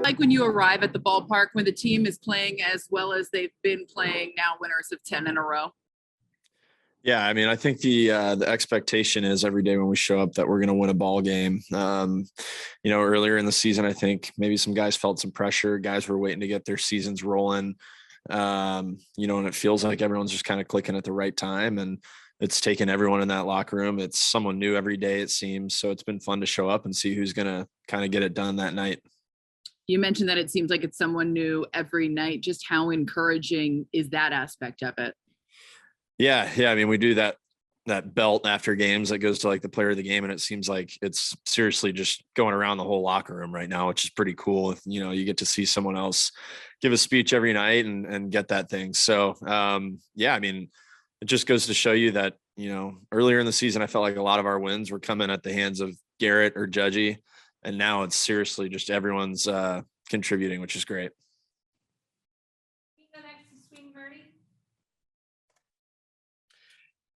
like when you arrive at the ballpark when the team is playing as well as they've been playing, now winners of 10 in a row? Yeah, I mean, I think the expectation is every day when we show up that we're going to win a ball game. Earlier in the season, I think maybe some guys felt some pressure. Guys were waiting to get their seasons rolling. And it feels like everyone's just kind of clicking at the right time, and it's taken everyone in that locker room. It's someone new every day, it seems. So it's been fun to show up and see who's going to kind of get it done that night. You mentioned that it seems like it's someone new every night. Just how encouraging is that aspect of it? Yeah. I mean, we do that belt after games that goes to like the player of the game, and it seems like it's seriously just going around the whole locker room right now, which is pretty cool. You get to see someone else give a speech every night and get that thing. So I mean, it just goes to show you that, earlier in the season, I felt like a lot of our wins were coming at the hands of Garrett or Judgy. And now it's seriously just everyone's contributing, which is great.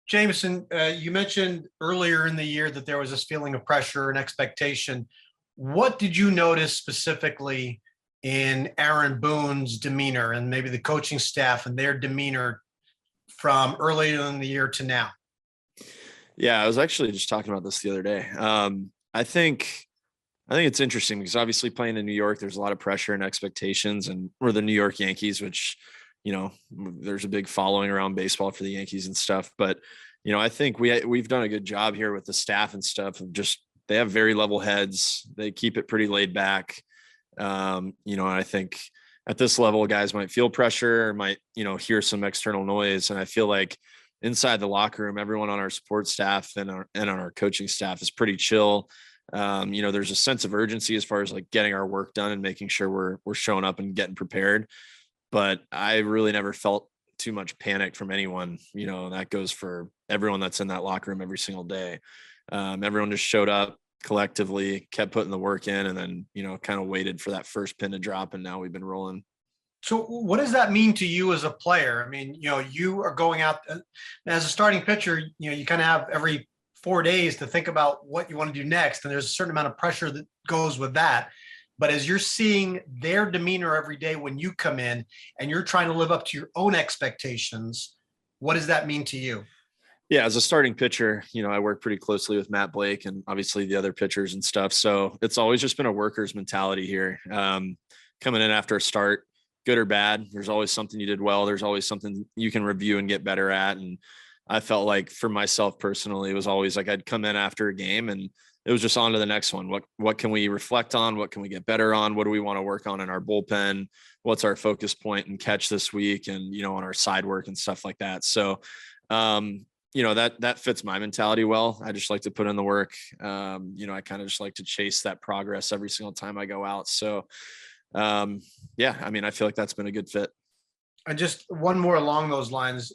Jameson, you mentioned earlier in the year that there was this feeling of pressure and expectation. What did you notice specifically in Aaron Boone's demeanor and maybe the coaching staff and their demeanor from earlier in the year to now? Yeah, I was actually just talking about this the other day. I think it's interesting because obviously playing in New York, there's a lot of pressure and expectations, and we're the New York Yankees, which, there's a big following around baseball for the Yankees and stuff. But, I think we've done a good job here with the staff and stuff of just, they have very level heads. They keep it pretty laid back. I think at this level, guys might feel pressure or might, hear some external noise. And I feel like inside the locker room, everyone on our support staff and on our coaching staff is pretty chill. There's a sense of urgency as far as like getting our work done and making sure we're showing up and getting prepared. But I really never felt too much panic from anyone. That goes for everyone that's in that locker room every single day. Everyone just showed up collectively, kept putting the work in, and then, kind of waited for that first pin to drop. And now we've been rolling. So what does that mean to you as a player? I mean, you are going out as a starting pitcher, you kind of have every 4 days to think about what you want to do next. And there's a certain amount of pressure that goes with that. But as you're seeing their demeanor every day when you come in and you're trying to live up to your own expectations, what does that mean to you? Yeah, as a starting pitcher, I work pretty closely with Matt Blake and obviously the other pitchers and stuff. So it's always just been a worker's mentality here. Coming in after a start, good or bad, there's always something you did well. There's always something you can review and get better at. And I felt like for myself personally, it was always like I'd come in after a game and it was just on to the next one. What can we reflect on? What can we get better on? What do we want to work on in our bullpen? What's our focus point and catch this week? And, on our side work and stuff like that. So, that fits my mentality well. I just like to put in the work. I kind of just like to chase that progress every single time I go out. So, I mean, I feel like that's been a good fit. And just one more along those lines.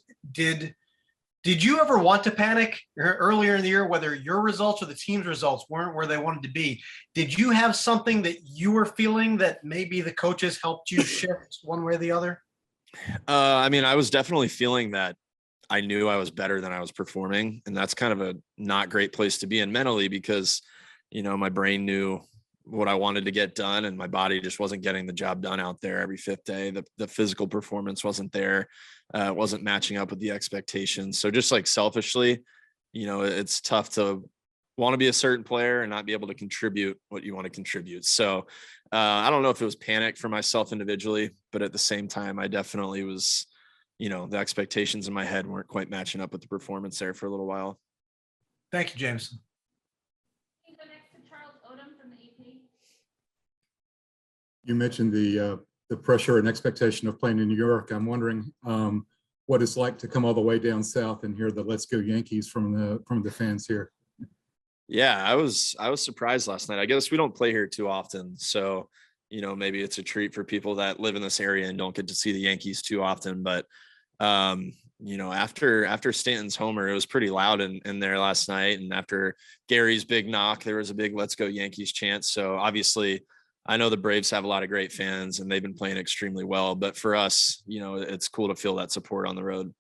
Did you ever want to panic earlier in the year, whether your results or the team's results weren't where they wanted to be? Did you have something that you were feeling that maybe the coaches helped you shift one way or the other? I mean, I was definitely feeling that I knew I was better than I was performing. And that's kind of a not great place to be in mentally because, my brain knew what I wanted to get done and my body just wasn't getting the job done out there every fifth day. The physical performance wasn't there. It wasn't matching up with the expectations. So just like selfishly, it's tough to want to be a certain player and not be able to contribute what you want to contribute. So I don't know if it was panic for myself individually, but at the same time, I definitely was, the expectations in my head weren't quite matching up with the performance there for a little while. Thank you, Jameson. You mentioned the pressure and expectation of playing in New York. I'm wondering what it's like to come all the way down south and hear the "Let's Go Yankees" from the fans here. Yeah, I was surprised last night. I guess we don't play here too often, so maybe it's a treat for people that live in this area and don't get to see the Yankees too often. But after Stanton's homer, it was pretty loud in there last night, and after Gary's big knock, there was a big "Let's Go Yankees" chant. So obviously, I know the Braves have a lot of great fans and they've been playing extremely well, but for us, it's cool to feel that support on the road.